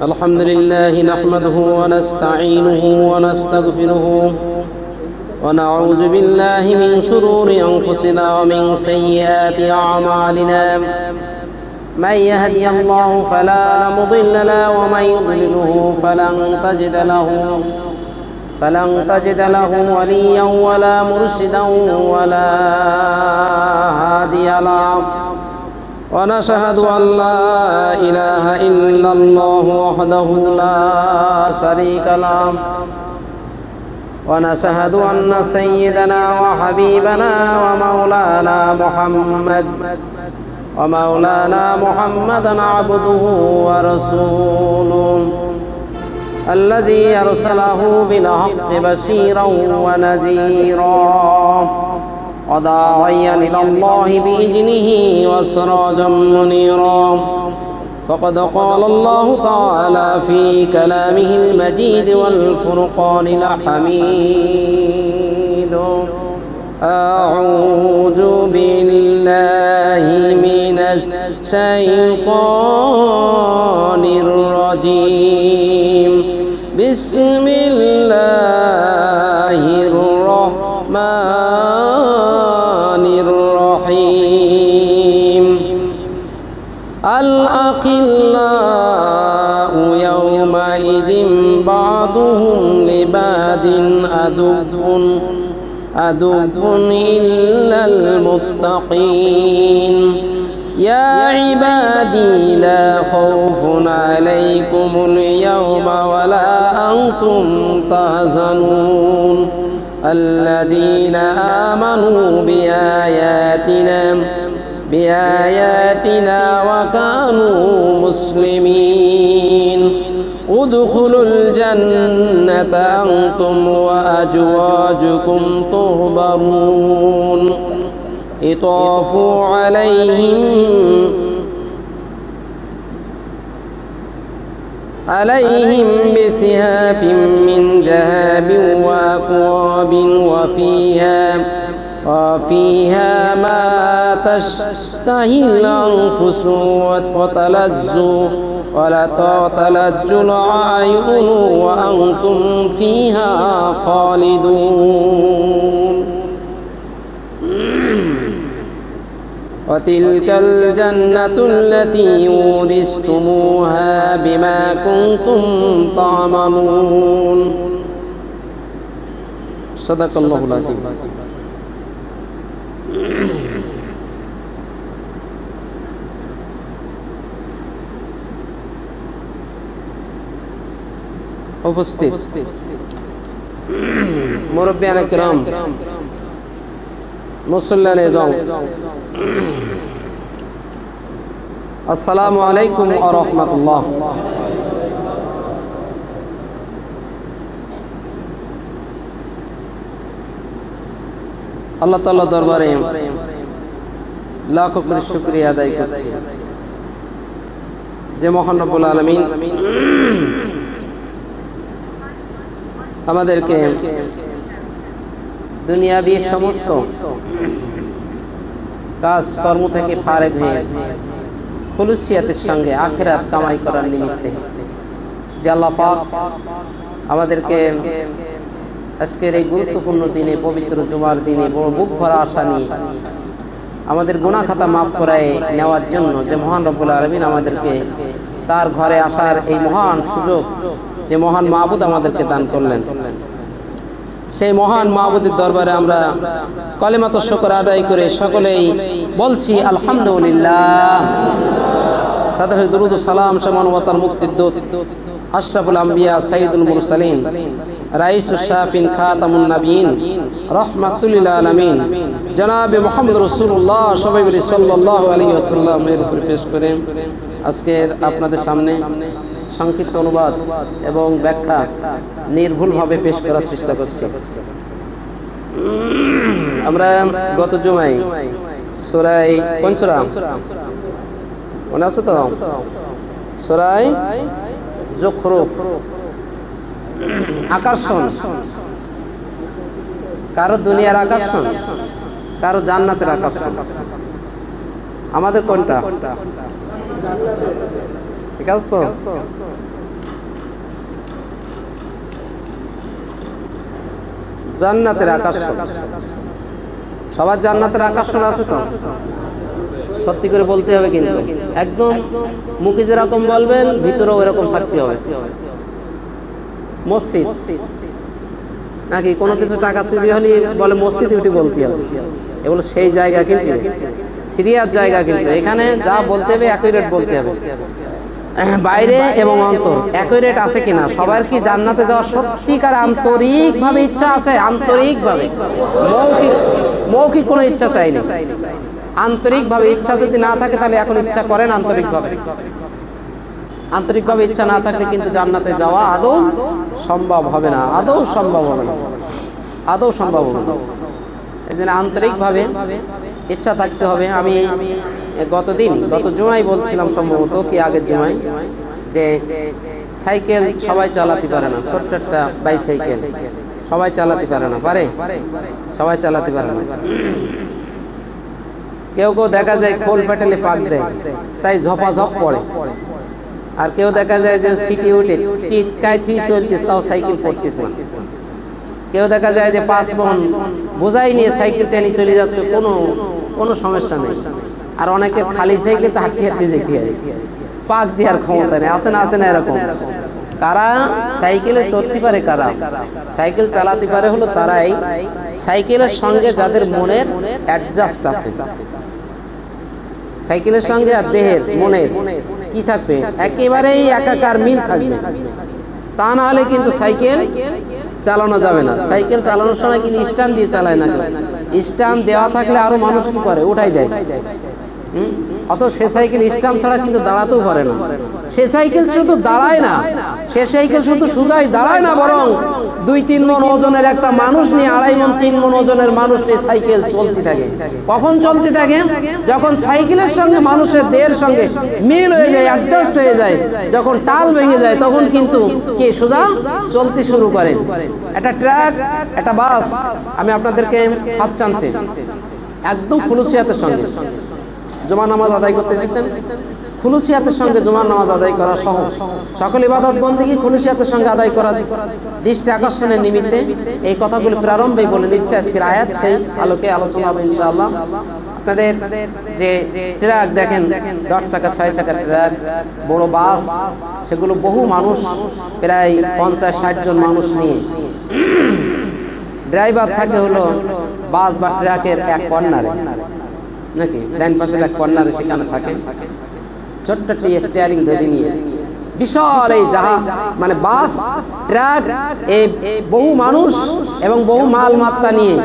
الحمد لله نحمده ونستعينه ونستغفره ونعوذ بالله من شرور أنفسنا ومن سيئات أعمالنا من يهدي الله فلا مضل له ومن يضلله فلن تجد له وليا ولا مرشدا ولا هادي له ونشهد أن لا إله إلا الله وحده لا شريك له ونشهد أن سيدنا وحبيبنا ومولانا محمدا عبده ورسوله الذي أرسله بالحق بشيرا ونذيرا وداعيا إلى الله بإذنه وسراجا منيرا فقد قال الله تعالى في كلامه المجيد والفرقان الحميد أعوذ بالله من الشيطان الرجيم بسم الله الرحمن الرحيم الأخلاء يومئذ بعضهم لبعض عدو إلا المتقين يا عبادي لا خوف عليكم اليوم ولا أنتم تحزنون الذين آمنوا بآياتنا وكانوا مسلمين ادخلوا الجنة أنتم وأزواجكم تحبرون يطاف عليهم بسهاف من ذهب وأكواب وفيها ما تشتهي الأنفس وتلذ الأعين وأنتم فيها خالدون وتلك الجنة التي أورثتموها بما كنتم تعملون صدق الله العظيم উপস্থিত মুরব্বিয়ানে কিরাম মুসল্লানে জাম আসসালামু আলাইকুম ওয়া রাহমাতুল্লাহ। আল্লাহ তাআলা দরবারে লাখ কোটি শুকরিয়া আদায় করছি যে মহান রব্বুল আলামিন আমাদেরকে দুনিয়াবি সমস্ত কাজ কর্ম থেকে ফারেক হয়ে খুলুসিয়াতের সঙ্গে আখিরাত কামাই করার নিমিত্তে যে আল্লাহ পাক আমাদেরকে আজকের এই গুরুত্বপূর্ণ দিনে, পবিত্র জুমার দিনে বড় বুক ভরা আশা নিয়ে আমাদের গুনাহ খাতা মাফ করায় নেওয়ার জন্য যে মহান রব্বুল আলামিন আমাদেরকে তার ঘরে আসার এই মহান সুযোগ যে মহান মাবুদ আমাদেরকে দান করলেন, সেই মহান মাবুদের দরবারে আমরা কলেমাত শুকর আদায় করে সকলেই বলছি আলহামদুলিল্লাহ। সাথে সাথে দুরূদ ও সালাম মানবতার মুক্তির দূত আশরাফুল আম্বিয়া সাইয়্যিদুল মুরসালিন রাইসুশ শাফিন খাতামুন নবিয়্যিন রাহমাতুল লিল আলামিন জনাবে মুহাম্মদ রাসূলুল্লাহ সাল্লাল্লাহু আলাইহি ওয়াসাল্লামের উপর পেশ করেন আজকে আপনাদের সামনে সংক্ষিপ্ত অনুবাদ এবং ব্যাখ্যা নির্ভুলভাবে পেশ করার চেষ্টা করছি। আমরা গত জুমায় সূরা কোন সূরা মনে আছে তো? সূরা যুখরুফ, আকর্ষণ, কারো দুনিয়ার আকর্ষণ, কারো জান্নাতের আকর্ষণ। আমাদের কোনটা? ঠিক আছে তো? জান্নাতের আকর্ষণ। সবার জান্নাতের আকর্ষণ আছে তো? সত্যি করে বলতে হবে, কিন্তু একদম মুখে যেরকম বলবেন ভিতরেও এরকম থাকতে হবে। মসজিদ নাকি কোনো কিছু টাকা চুরি হলে বলে মসজিদে উঠে বলতে হবে, এগুলো সেই জায়গা, কিন্তু সিরিয়াস জায়গা। কিন্তু এখানে যা বলতে হবে অ্যাকুরেট বলতে হবে, বাইরে এবং অন্তর অ্যাকুরেট আছে কিনা। সবার কি জান্নাতে যাওয়ার সত্যিকার আন্তরিক ভাবে ইচ্ছা আছে? আন্তরিক ভাবে, মৌখিক কোনো ইচ্ছা চাইনি। আন্তরিক ভাবে ইচ্ছা যদি না থাকে তাহলে এখন ইচ্ছা করেন আন্তরিক ভাবে। আন্তরিক ভাবে ইচ্ছা না থাকলে কিন্তু জান্নাতে যাওয়া আদৌ সম্ভব হবে না, আদৌ সম্ভব হবে না, আদৌ সম্ভব হবে না। এই জন্য আন্তরিক ভাবে ইচ্ছা থাকতে হবে। আমি গত জুমায় বলছিলাম, সম্ভবত কি আগের জুমায়, যে সাইকেল সবাই চালাতে পারে না। ছোট্ট একটা বাইসাইকেল সবাই চালাতে পারে না, পারে? সবাই চালাতে পারে না। কেউ কেউ দেখা যায় খোল পেটেলে পাক দেয়, তাই ঝপাঝপ পড়ে। আর কেউ দেখা যায় যে সিটি উঠে চিৎকায় থুই চলতেছে, তাও সাইকেল পড়তেছে। কেউ দেখা যায় যে 5 মণ বোঝাই নিয়ে সাইকেল টেনে চলে যাচ্ছে, কোনো সমস্যা নেই। আর অনেকে খালি সাইকেল হাঁটতে হাঁটতে যেতে হয়, পাক দেওয়ার ক্ষমতা নেই। আসে না এরকম। কারা সাইকেলে চড়তে পারে, কারা সাইকেল চালাতে পারে, হলো তারাই সাইকেলের সঙ্গে যাদের মনের অ্যাডজাস্ট আছে। সাইকেলের সঙ্গে আর দেহের মনের কি থাকবে? একেবারেই একাকার মিল থাকবে। তা না হলে কিন্তু সাইকেল চালানো যাবে না। সাইকেল চালানোর সময় কিন্তু স্ট্যান্ড দিয়ে চালায় না। স্ট্যান্ড দেওয়া থাকলে আরো মানুষ কি করে? উঠাই দেয়। অত সে সাইকেল স্ট্যান্ড ছাড়া কিন্তু দাঁড়াতেও পারে না। সে সাইকেল শুধু দাঁড়ায় না, সে সাইকেল শুধু সোজাই দাঁড়ায় না, বরং 2-3 মণ ওজনের একটা মানুষ নিয়ে, 2.5 মণ 3 মণ ওজনের মানুষ নিয়ে সাইকেল চলতে থাকে। কখন চলতে থাকে? যখন সাইকেলের সঙ্গে মানুষের দেহের সঙ্গে মিল হয়ে যায়, অ্যাডজাস্ট হয়ে যায়, যখন তাল ভেঙে যায়, তখন কিন্তু কে সোজা চলতে শুরু করে। একটা ট্রাক, একটা বাস, আমি আপনাদেরকে হাত টানছি একদম খুলুসিয়াতের সঙ্গে জুমার নামাজ আদায় করতে দিচ্ছেন। খুলুসিয়াতের সঙ্গে জুমার নামাজ আদায় করা সহ সকল ইবাদত বন্দেগী খুলুসিয়াতের সঙ্গে আদায় করা দৃষ্টি আকর্ষণের নিমিত্তে এই কথাগুলো প্রারম্ভেই বলে নিচ্ছে। আজকের আয়াত সেই আলোকে আলোচনা হবে ইনশাআল্লাহ। আপনাদের যে ট্রাক দেখেন, 10 চাকা 6 চাকা ট্রাক, বড় বাস, সেগুলো বহু মানুষ, প্রায় 50-60 জন মানুষ নিয়ে ড্রাইভার থাকে হলো বাস বা ট্রাকের এক কর্নারে, নাকি ডান পাশের এক কর্নারে সেখানে থাকে, ছোট্ট স্টিয়ারিং ধরে নিয়ে বিশাল এই জাহাজ, মানে বাস, ট্রাক, এই বহু মানুষ এবং বহু মাল মাত্রা নিয়ে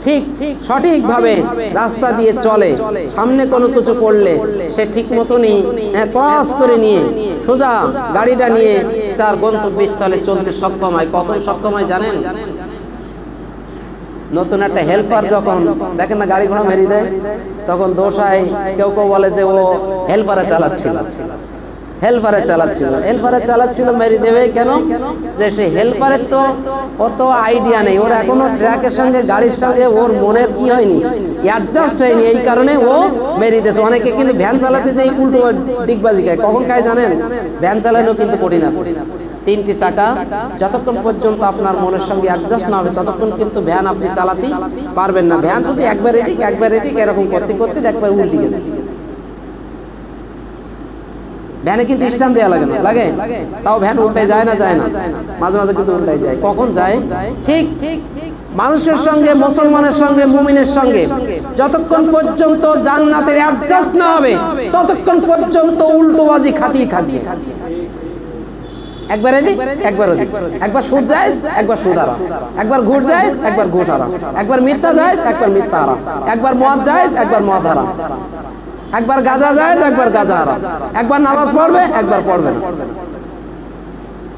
ঠিক সঠিকভাবে রাস্তা দিয়ে চলে। সামনে কোনো কিছু পড়লে সে ঠিক মতনই ক্রস করে নিয়ে সোজা গাড়িটা নিয়ে তার গন্তব্যস্থলে চলতে সক্ষম হয়। কখন সক্ষম হয় জানেন? নতুন একটা হেল্পার যখন দেখেন না গাড়ি ঘোড়া মেরে দেয়, তখন দোষায় কেউ বলে যে ও হেল্পারে চালাচ্ছিল মেরে দেবে। কেন? যে সে হেল্পারের তো অত আইডিয়া নেই, ওর এখনো ট্রাকের সঙ্গে গাড়ির সঙ্গে ওর মনের কি হয়নি, অ্যাডজাস্ট হয়নি, এই কারণে ও মেরে দিয়েছে। অনেকে কিন্তু ভ্যান চালাতে যে উল্টো দিকবাজি খায়। কখন খায় জানেন? ভ্যান চালানো কিন্তু কঠিন আছে। 3টি চাকা যতক্ষণ পর্যন্ত আপনার মনের সঙ্গে অ্যাডজাস্ট না হবে ততক্ষণ কিন্তু ভ্যান আপনি চালাতে পারবেন না। ভ্যান যদি একবার এদিক এরকম করতে করতে একবার উল্টে গেছে। ভ্যানে কিন্তু স্ট্যান্ড দেওয়া লাগে, তাও ভ্যান উল্টে যায় না, মাঝে মাঝে কিন্তু উল্টাই যায়। কখন যায়? ঠিক মানুষের সঙ্গে, মুসলমানের সঙ্গে, মুমিনের সঙ্গে যতক্ষণ পর্যন্ত জান্নাতের অ্যাডজাস্ট না হবে ততক্ষণ পর্যন্ত উল্টোবাজি খাতিয়ে থাকবে। একবার এদিক একবার ওদিক, একবার সুদ যায় একবার সুদ হারাম, একবার ঘুষ যায় একবার ঘুষ হারাম, একবার মিথ্যা যায় একবার মিথ্যা হারাম, একবার মদ যায় একবার মদ হারাম, একবার গাঁজা যায় একবার গাঁজা হারাম, একবার নামাজ পড়বে একবার পড়বে না।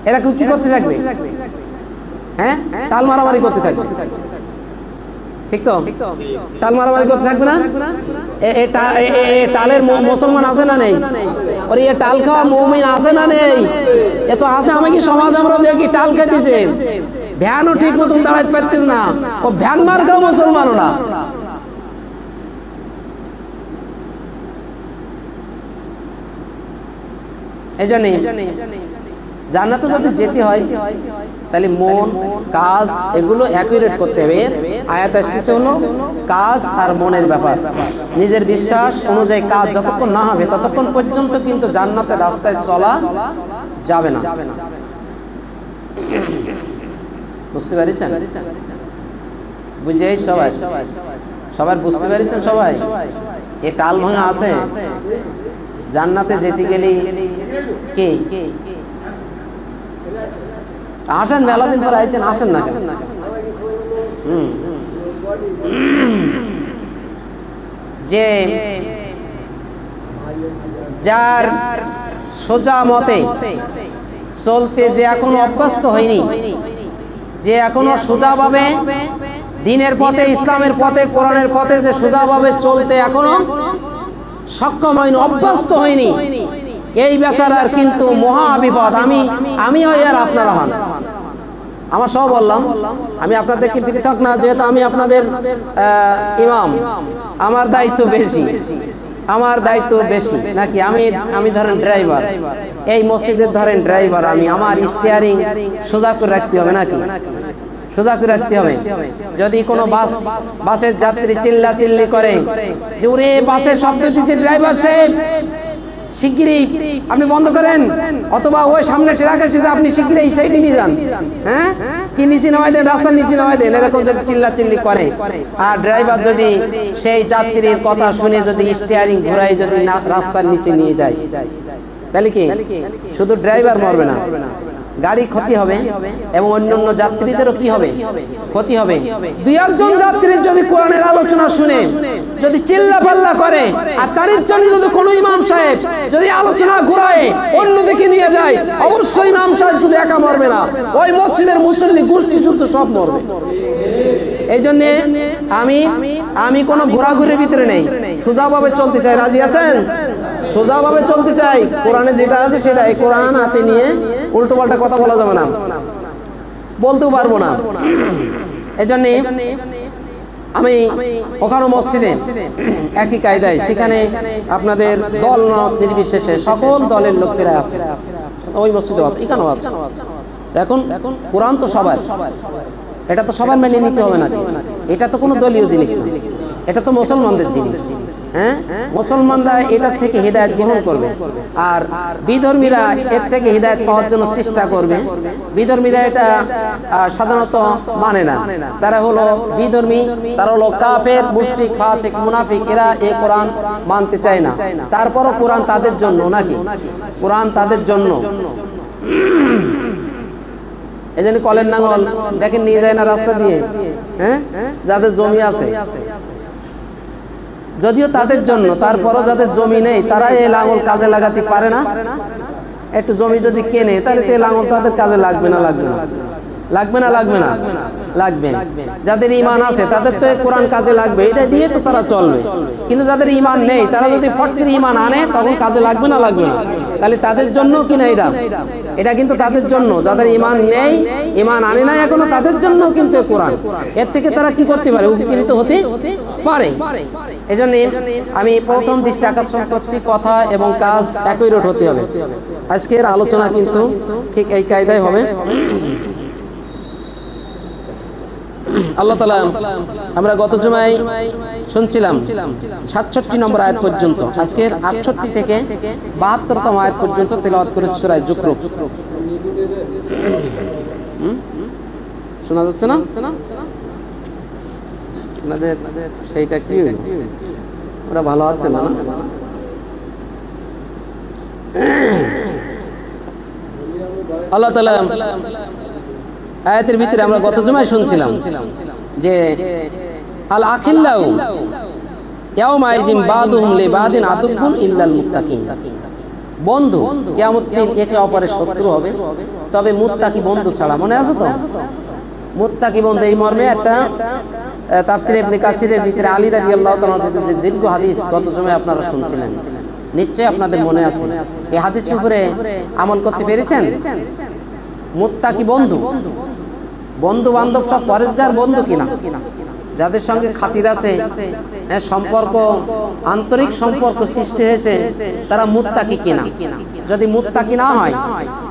এরকম কি করতে থাকবে? হ্যাঁ, তাল মারামারি করতে থাকবে। ঠিক তো? তাল মারামারি করতে থাকবে না? তালের মুসলমান আছে না নেই? ওরে এ টাল খাওয়া মুমিন আছে না নেই? এ তো আছে। আমি কি সমাজ আমরা দেখি টাল খাইতেছে, ভ্যানও ঠিক মতন দাঁড়াইতে পারতেছে না, ও ভ্যান মার খাও মুসলমানও না। এই জন্যই জান্নাতে যদি যেতে হয় তাহলে মন কাজ এগুলো অ্যাকুরেট করতে হবে। আয়াত আসছে হলো কাজ আর মনের ব্যাপার। নিজের বিশ্বাস অনুযায়ী কাজ যতক্ষণ না হবে ততক্ষণ পর্যন্ত কিন্তু জান্নাতের রাস্তায় চলা যাবে না। বুঝতে পারছেন? বুঝেই সবাই সবার বুঝতে পারছেন? সবাই এ কাল ভাঙা আছে। জান্নাতে যেতে গেলে কে আসেন, মেলা দিন পরে আইছেন, আসেন না কেন? যে যার সোজা মতে চলতে যে এখনো অভ্যস্ত হয়নি, যে এখনো সোজাভাবে দ্বীনের পথে, ইসলামের পথে, কোরআনের পথে যে সোজাভাবে চলতে এখনো সক্ষম হয়নি, অভ্যস্ত হয়নি, এই বেচারার কিন্তু মহা বিপদ। আমি হই আর আপনারা হন। আমার সব বললাম, আমি আপনাদেরকে পৃথক না, যেহেতু আমি আপনাদের ইমাম, আমার দায়িত্ব বেশি, আমার দায়িত্ব বেশি নাকি? আমি ধরেন ড্রাইভার, এই মসজিদের ধরেন ড্রাইভার আমি, আমার স্টিয়ারিং সোজা করে রাখতে হবে নাকি? সোজা করে রাখতে হবে। যদি কোনো বাসের যাত্রী চিল্লা চিল্লি করে যে ওরে বাসের শব্দ দিচ্ছে, ড্রাইভার সাহেব শিগগিরই আপনি বন্ধ করেন, অথবা ওই সামনে ট্রাক আসছে আপনি শিগগিরই এই সাইডে নিয়ে যান, হ্যাঁ কি নিচে নামাই দেন, রাস্তার নিচে নামাই দেন, এরকম যদি চিল্লা চিল্লি করে, আর ড্রাইভার যদি সেই যাত্রীর কথা শুনে যদি স্টিয়ারিং ঘোরাই যদি রাস্তার নিচে নিয়ে যায়, তাহলে কি শুধু ড্রাইভার মরবে না, গাড়ি ক্ষতি হবে এবং অন্যান্য যাত্রীদেরও কি হবে? ক্ষতি হবে। দুই একজন যাত্রী যদি কোরআনের আলোচনা শুনে যদি চিল্লা পাল্লা করে, আর তার জন্য যদি কোনো ইমাম সাহেব যদি আলোচনা ঘুরায় অন্যদিকে নিয়ে যায়, অবশ্যই ইমাম সাহেব শুধু একা মরবে না, ওই মসজিদের মুসল্লি গোষ্ঠী শুদ্ধ সব মরবে। এই জন্য আমি কোনো ঘোরাঘুরির ভিতরে নেই, সোজাভাবে চলতে চাই। রাজি আছেন? সোজাভাবে চলতে চাই। কোরআনে যেটা আছে সেটা, এই কোরআন হাতে নিয়ে উল্টো পাল্টা কথা বলা যাবে না, বলতেও পারবো না। এই জন্য আমি ওখানে মসজিদে একই কায়দায়, সেখানে আপনাদের দল নির্বিশেষে সকল দলের লোকেরা আছে, ওই মসজিদে আছে, এখানেও আছে। এখন কোরআন তো সবার, এটা তো সবার মেনে নিতে হবে না, এটা তো কোনো দলীয় জিনিস না, এটা তো মুসলমানদের জিনিস। হ্যাঁ, মুসলমানরা এটার থেকে হিদায়াত গ্রহণ করবে, আর বিধর্মীরা এর থেকে হিদায়াত পাওয়ার জন্য চেষ্টা করবে। বিধর্মীরা এটা সাধারণত মানে না, তারা হলো বিধর্মী, তারা হলো কাফের, মুশরিক, ফাসিক, মুনাফিক, এরা এই কোরআন মানতে চায় না। তারপরও কোরআন তাদের জন্য নাকি? কোরআন তাদের জন্য। এই জন্য কলের নাঙ্গল দেখেন নিয়ে যায় না রাস্তা দিয়ে, হ্যাঁ, যাদের জমি আছে, যদিও তাদের জন্য, তারপরও যাদের জমি নেই তারা এই লাঙ্গল কাজে লাগাতে পারে না। একটু জমি যদি কেনে তাহলে তো এই লাঙ্গল তাদের কাজে লাগবে না, লাগবে না, লাগবে না, লাগবে না, লাগবে। যাদের ঈমান আছে তাদের তো কোরআন কাজে লাগবে, এটা দিয়ে তো তারা চলবে। কিন্তু যাদের ঈমান নেই তারা যদি ফটকির ঈমান আনে তখন কাজে লাগবে না, লাগবে না। তাহলে তাদের জন্য কিনা এটা কিন্তু তাদের জন্য, যাদের ঈমান নেই, ঈমান আনে না এখনো, তাদের জন্য কিন্তু কোরআন। এর থেকে তারা কি করতে পারে? উপকৃত হতে পারে। এজন্য আমি প্রথম দৃষ্টি আকর্ষণ করছি, কথা এবং কাজ একই রোড হতে হবে। আজকের আলোচনা কিন্তু ঠিক এই কায়দায় হবে। আল্লাহ তাআলা, আমরা গত জুমায় শুনছিলাম 67 নম্বর আয়াত পর্যন্ত, আজকের 68 থেকে 72তম আয়াত পর্যন্ত তেলাওয়াত করেছে সূরা যুকরুফ। শোনা যাচ্ছে না? আপনাদের সেইটা কি ওরা ভালো আছে না? আল্লাহ তাআলা আয়াতের ভিতরে আমরা গত জুমায় শুনছিলাম যে আল আখিল্লাউ ইয়াউমা ইযিন বাদুহুম লিবাদিন আদুবুন ইল্লাল মুত্তাকিন। বন্ধু কিয়ামতের দিন একে অপরের শত্রু হবে, তবে মুত্তাকি বন্ধু ছাড়া। মনে আছে তো? মুত্তাকি বন্ধু, এই মর্মে একটা তাফসীর ইবনে কাসিরের ভিতরে আলী রাদিয়াল্লাহু তাআলা যে দীর্ঘ হাদিস গত জুমায় আপনারা শুনছিলেন, নিশ্চয়ই আপনাদের মনে আছে। এই হাদিসের উপরে আমল করতে পেরেছেন? মুত্তাকি বন্ধু, বন্ধু বান্ধব সব পরেশগার বন্ধু কিনা? যাদের সঙ্গে খাতির আছে, সম্পর্ক, আন্তরিক সম্পর্ক সৃষ্টি হয়েছে, তারা মুত্তাকি কিনা। যদি মুত্তাকি না হয়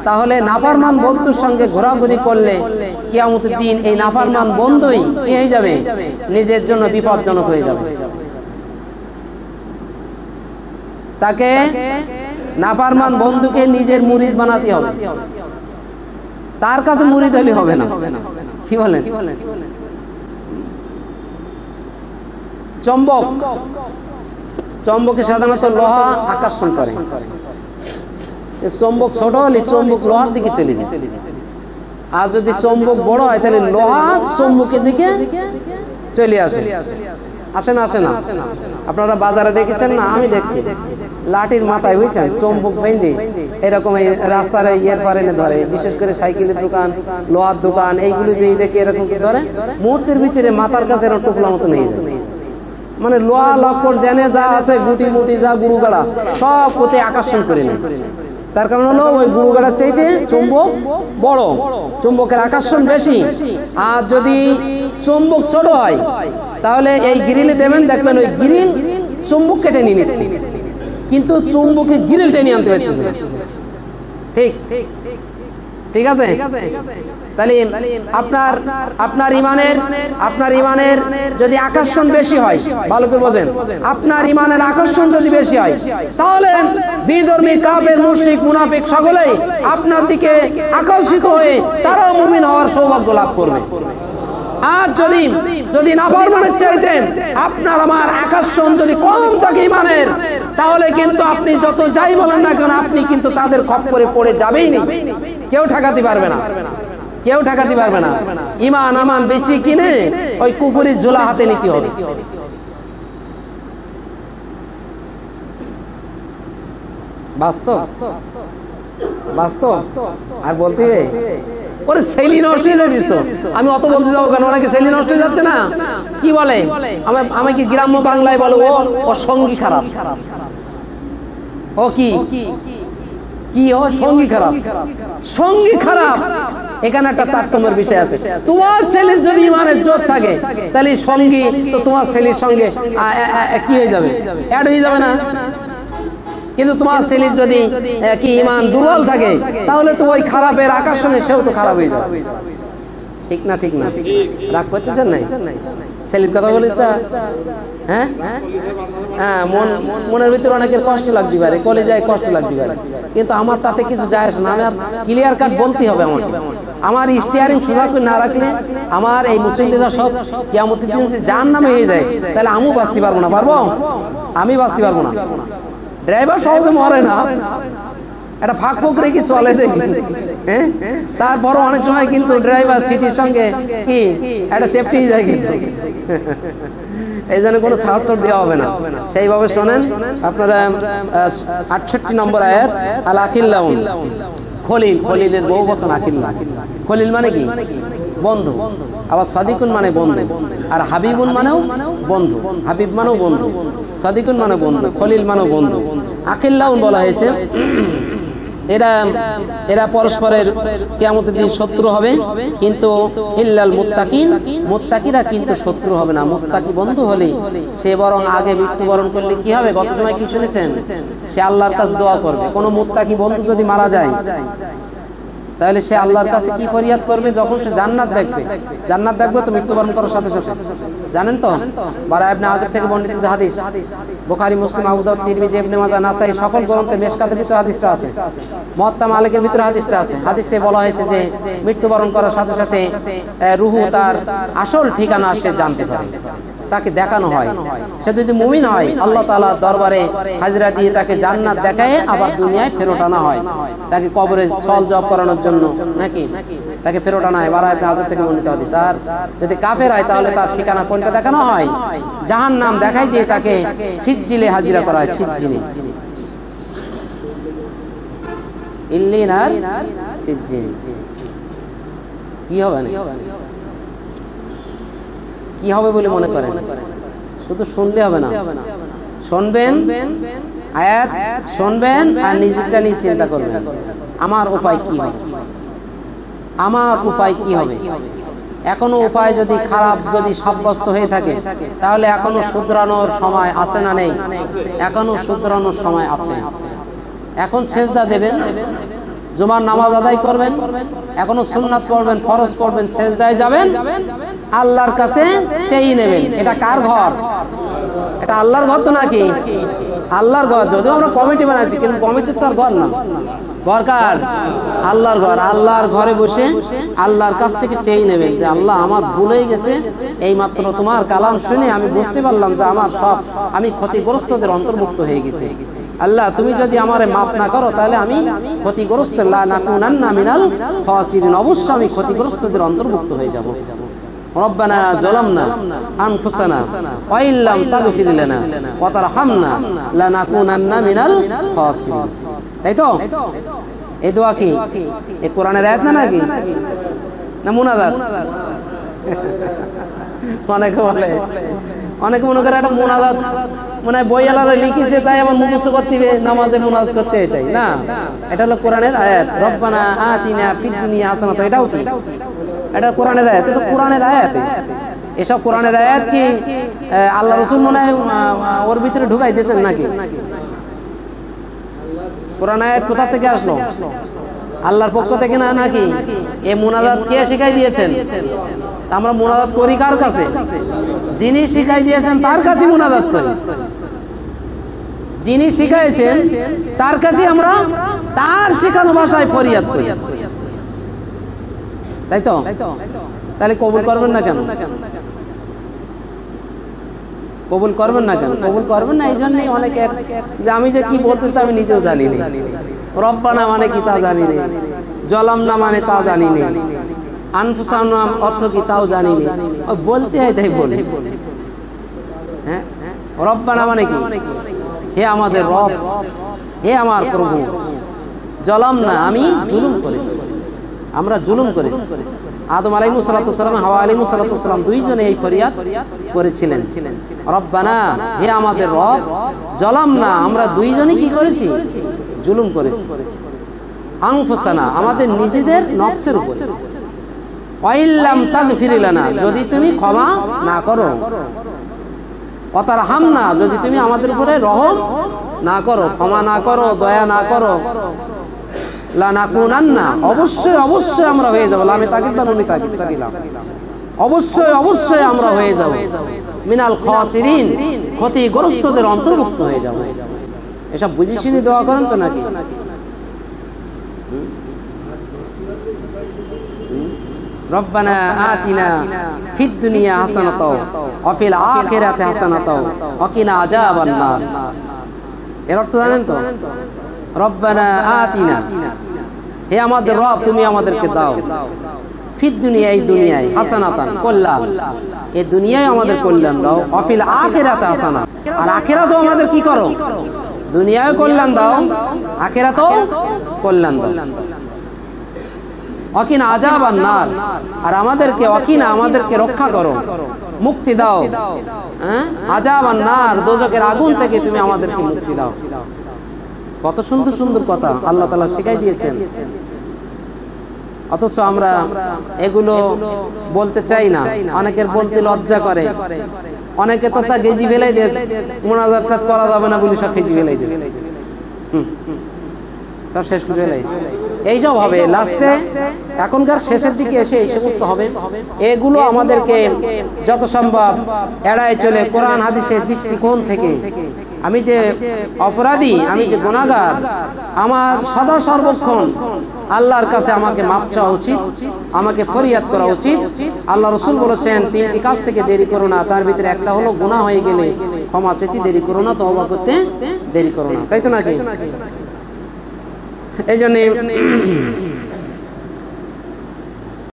তাহলে নাফরমান বন্ধুর সঙ্গে ঘোরাঘুরি করলে কিয়ামতের দিন এই নাফরমান বন্ধুই কি হয়ে যাবে, নিজের জন্য বিপজ্জনক হয়ে যাবে। তাকে নাফরমান বন্ধুকে নিজের মুরিদ বানাতে হবে, তার কাছে মুরিদ হলে হবে না। কি বলেন? চম্বক, চম্বকে সাধারণত লোহা আকর্ষণ করে। চম্বক ছোট হলে চম্বক লোহার দিকে চলে যায়, আর যদি চম্বক বড় হয় তাহলে লোহা চম্বকের দিকে চলে আসে। আসে না? আসে না? আপনারা বাজারে দেখেছেন না? আমি দেখছি লাঠির মাথায় বুঝছেন চম্বক বেঁধে এরকম এই রাস্তার ইয়ের পারে ধরে, বিশেষ করে সাইকেলের দোকান, লোহার দোকান, এইগুলো যে দেখে এরকম ধরে, মুহূর্তের ভিতরে মাথার কাছে এরকম টুকলা মতো নিয়ে যায়। মানে লোহা লক্কর জেনে যা আছে, গুটি মুটি যা গুরু গাড়া সব কোথায় আকর্ষণ করে নেয়। তার কারণ হলো ওই গুরু গাড়ার চাইতে চুম্বক বড়, চুম্বকের আকর্ষণ বেশি। আর যদি চুম্বক ছোট হয় তাহলে এই গ্রিলে দেবেন, দেখবেন ওই গ্রিল চুম্বক কেটে নিয়ে নিচ্ছে, কিন্তু চুম্বকে গ্রিল টেনে আনতে পারতেছে। ঠিক ঠিক আছে? তাহলে আপনার ইমানের যদি আকর্ষণ বেশি হয়, ভালো করে বোঝেন, আপনার ইমানের আকর্ষণ যদি বেশি হয় তাহলে বিধর্মী, কাফের, মুশরিক, মুনাফিক সকলেই আপনার দিকে আকর্ষিত হয়ে তারাও মুমিন হওয়ার সৌভাগ্য লাভ করবে। আর যদি নাফরমানের চাইতে আপনার আমার আকর্ষণ যদি কম থাকে ইমানের, তাহলে কিন্তু আপনি যত যাই বলেন না কেন, আপনি কিন্তু তাদের খপ্পরে পড়ে যাবেই না। কেউ ঠেকাতে পারবে না, কেউ ঠেকাতে পারবে না। ইমান আমান বেশি কিনে ওই কুকুরের ঝোলা হাতে নিতে হবে। বাস্তব বাস্তব। আর বলতে ওরে সেলি নষ্ট হয়ে যাচ্ছিস তো, আমি অত বলতে যাবো কেন? ওনাকে সেলি নষ্ট হয়ে যাচ্ছে না? কি বলে আমি কি গ্রাম্য বাংলায় বলো ও সঙ্গী খারাপ। ও কি কি ও সঙ্গী খারাপ, সঙ্গী খারাপ। এখানে একটা তারতম্যের বিষয় আছে। তোমার ছেলের যদি ইমানের জোর থাকে তাহলে সঙ্গী তো তোমার ছেলের সঙ্গে কি হয়ে যাবে, অ্যাড হয়ে যাবে না? কিন্তু তোমার ছেলের যদি কি ইমান দুর্বল থাকে তাহলে তো ওই খারাপের আকর্ষণে সেও তো খারাপ হয়ে যাবে। ঠিক না? ঠিক না? রাগ করতেছেন নাই? ছেলের কথা বলিস তা? হ্যাঁ হ্যাঁ, মনের ভিতরে অনেকের কষ্ট লাগতে পারে, কলিজায় কষ্ট লাগতে পারে, কিন্তু আমার তাতে কিছু যায় আসে না। আমার ক্লিয়ার কাট বলতে হবে আমাকে। আমার স্টিয়ারিং সোজা করে না রাখলে আমার এই মুসল্লিরা সব কিয়ামতের দিন জাহান্নামে হয়ে যায়, তাহলে আমিও বাঁচতে পারবো না। পারবো? আমি বাঁচতে পারবো না। ড্রাইভার সহজে মরে না, একটা ফাঁক ফোক রেখে চলে দেখি। হ্যাঁ, তারপর অনেক সময় কিন্তু ড্রাইভার সিটির সঙ্গে কি একটা সেফটি যায়, কিন্তু এই জন্য কোনো ছাড় দেওয়া হবে না। সেইভাবে শোনেন আপনারা 68 নম্বর আয়াত, আল আকিল্লাউন খলিল, খলিলের বহু বচন আকিল্লা। খলিল মানে কি? বন্ধু। আবার সাদিকুন মানে বন্ধু, আর হাবিবুন মানেও বন্ধু। হাবিব মানেও বন্ধু, সাদিকুন মানে বন্ধু, খলিল মানেও বন্ধু। আকিল্লাউন বলা হয়েছে এরা পরস্পরের কিয়ামতের দিন শত্রু হবে, কিন্তু ইল্লাল মুত্তাকিন, মুত্তাকিরা কিন্তু শত্রু হবে না। মুত্তাকি বন্ধু হলে সে বরং আগে মৃত্যুবরণ করলে কি হবে? গত সময় কি শুনেছেন? সে আল্লাহর কাছে দোয়া করবে। কোন মুত্তাকি বন্ধু যদি মারা যায় তাহলে সে আল্লাহর কাছে কি ফরিয়াদ করবে? যখন সে জান্নাত দেখবে, জান্নাত দেখবে তো মৃত্যুবরণ করার সাথে সাথে, জানেন তো? বারা ইবনে আযিব থেকে বর্ণিত যে হাদিস, বুখারী, মুসলিম, আবু দাউদ, তিরমিজি, ইবনে মাজাহ, নাসাই সকল গ্রন্থে, মিশকাতের ভিতরে হাদিসটা আছে, মুওয়াত্তা মালিকের ভিতরে হাদিসটা আছে। হাদিসে বলা হয়েছে যে মৃত্যুবরণ করার সাথে সাথে রূহু তার আসল ঠিকানা সে জানতে পারে, তাকে দেখানো হয়। সে যদি মুমিন হয় আল্লাহ তাআলার দরবারে হাজরা দিয়ে তাকে জান্নাত দেখায় আবার দুনিয়ায় ফেরত আনা হয়, তাকে কবরে সওয়াল জবাব করানোর জন্য নাকি তাকে ফেরত আনা হয়। বারা ইবনে আযিব থেকে বর্ণিত হাদিস। আর যদি কাফের হয় তাহলে তার ঠিকানা কোনটা দেখানো হয়? জাহান্নাম দেখাই দিয়ে তাকে সিজ্জিলে হাজিরা করা হয়। সিজ্জিলে, ইল্লিন আর সিজ্জিল। কি হবে না? কি হবে বলে মনে করেন? শুধু শুনলে হবে না, শুনবেন আয়াত, শুনবেন আর নিজেরটা নিয়ে চিন্তা করবেন আমার উপায় কি হবে, আমার উপায় কি হবে। এখনো উপায় যদি খারাপ যদি সাব্যস্ত হয়ে থাকে তাহলে এখনো শুধরানোর সময় আছে না নেই? এখনো শুধরানোর সময় আছে। এখন সেজদা দেবেন, জুমার নামাজ আদায় করবেন, এখনো সুন্নাত পড়বেন, ফরজ পড়বেন, সেজদায় যাবেন, আল্লাহর কাছে চেয়ে নেবেন। এটা কার ঘর? এটা আল্লাহর ঘর তো নাকি? আল্লাহর ঘর। যদিও আমরা কমিটি বানাইছি, কিন্তু কমিটির তো আর ঘর না। ঘর কার? আল্লাহর ঘর। আল্লাহর ঘরে বসে আল্লাহর কাছ থেকে চেয়ে নেবেন যে আল্লাহ আমার ভুলেই গেছে, এই মাত্র তোমার কালাম শুনে আমি বুঝতে পারলাম যে আমার সব আমি ক্ষতিগ্রস্তদের অন্তর্ভুক্ত হয়ে গেছি। আল্লাহ তুমি যদি আমারে মাফ না করো তাহলে আমি ক্ষতিগ্রস্ত, লা নাকুনান্না মিনাল খাসিরিন, অবশ্যই আমি ক্ষতিগ্রস্তদের অন্তর্ভুক্ত হয়ে যাব। রব্বানা যালামনা আনফুসানা ওয়া ইল্লাম তাগফির লানা ওয়া তারহামনা লানাকুনান্না মিনাল খাসিরিন। তাই তো? এই দোয়া কি এই কোরআনের আয়াত না নাকি? না মুনাজাত? অনেকে মনে করে একটা মুনাজাত মানে বইয়ালারা লিখেছে তাই আমার মুখস্থ করতে হবে, নামাজে মুনাজাত করতে, এটাই না। এটা হলো কোরআনের আয়াত। রব্বানা আতিনা ফিদ দুনিয়া হাসানাতাও, এটাও কি? এটা কোরআনের আয়াত। এটা কোরআনের আয়াত। এসব কোরআনের আয়াত কি আল্লাহ রাসূল মনে হয় ওর ভিতরে ঢুকাই দিয়েছেন নাকি? কোরআন আয়াত কোথা থেকে আসলো? আল্লাহর পক্ষ থেকে না নাকি? এই মুনাজাত কে শিখাই দিয়েছেন? আমরা মুনাজাত করি কার কাছে? যিনি শিখাই দিয়েছেন তার কাছে মুনাজাত করি। যিনি শিখাইছেন তার কাছে আমরা তার শেখানো ভাষায় ফরিয়াদ করি। তাই তো? তাহলে কবুল করবেন না কেন? কবুল করবেন না কেন? কবুল করবেন না এই জন্যই অনেকে যে আমি যে কি বলতেছি আমি নিজেও জানি না। রব্বানা মানে কি তা জানি না, জলামনা মানে তা জানি না, আনফুসানা অর্থ কি তাও জানি না, বলতে হয় তাই বলি। হ্যাঁ, রব্বানা মানে কি? হে আমাদের রব, হে আমার প্রভু। জলামনা আমি জুলুম করেছি, আমরা জুলুম করেছি। আদম আলাইহিস সালাম, হাওয়া আলাইহিস সালাম দুইজনে এই ফরিয়াদ করেছিলেন। রব্বানা হে আমাদের রব, জলামনা আমরা দুইজনে কি করেছি? জুলুম করেছি। আনফুসানা আমাদের নিজেদের নফসের উপর। ওয়া ইল্লাম তাগফির লানা যদি তুমি ক্ষমা না করো, ওয়া তারহামনা যদি তুমি আমাদের উপরে রহম না করো, ক্ষমা না করো, দয়া না করো, লানাকুনান্না অবশ্যই অবশ্যই আমরা হয়ে যাব। আমি তাকিদ না উনি তাকিদ চাইলাম। অবশ্যই অবশ্যই আমরা হয়ে যাব মিনাল খাসিরিন, ক্ষতিগ্রস্তদের অন্তর্ভুক্ত হয়ে যাব। এসব বুঝে শুনে দোয়া করেন তো নাকি? রব্বানা আতিনা ফিদ দুনিয়া হাসানাতাও ওয়া ফিল আখিরাতি হাসানাতাও ওয়া কিনা আযাবান নার। এর অর্থ জানেন তো? রব্বানা আতিনা হে আমাদের রব তুমি আমাদেরকে দাও, ফিদ দুনিয়া এই দুনিয়ায়, হাসানাতান কল্যাণ, এই দুনিয়ায় আমাদের কল্যাণ দাও, ওয়া ফিল আখিরাতি হাসানা আর আখিরাতেও আমাদের কি করো? দুনিয়ায় কল্যাণ দাও, আখিরাতেও কল্যাণ দাও। ওয়াকিনা আযাবান নার আর আমাদেরকে ওয়াকিনা আমাদেরকে রক্ষা করো, মুক্তি দাও। হ্যাঁ, আযাবান নার দোজখের আগুন থেকে তুমি আমাদেরকে মুক্তি দাও। কত সুন্দর সুন্দর কথা আল্লাহ তাআলা শিখাই দিয়েছেন, অথচ আমরা এগুলো বলতে চাই না। অনেকের বলতে লজ্জা করে, অনেকে তো তা গেজি ফেলাই দিয়ে মুনাজাত করা যাবে না বলে সব গেজি ফেলাই দিয়ে সব শেষ করে ফেলাই। এইসব হবে লাস্টে, এখনকার শেষের দিকে এসে এই সমস্ত হবে। এগুলো আমাদেরকে যত সম্ভব এড়ায় চলে কোরআন হাদিসের দৃষ্টিকোণ থেকে। আমি যে অপরাধী, আমি যে গুনাহগার, আমার সদা সর্বক্ষণ আল্লাহর কাছে আমাকে মাপ চাওয়া উচিত, আমাকে ফরিয়াদ করা উচিত। আল্লাহ রাসূল বলেছেন তিনটি কাজ থেকে দেরি করো না, তার ভিতরে একটা হলো গুনাহ হয়ে গেলে ক্ষমা চাইতে দেরি করো না, তওবা করতে দেরি করো না। তাই তো নাকি? এই জন্য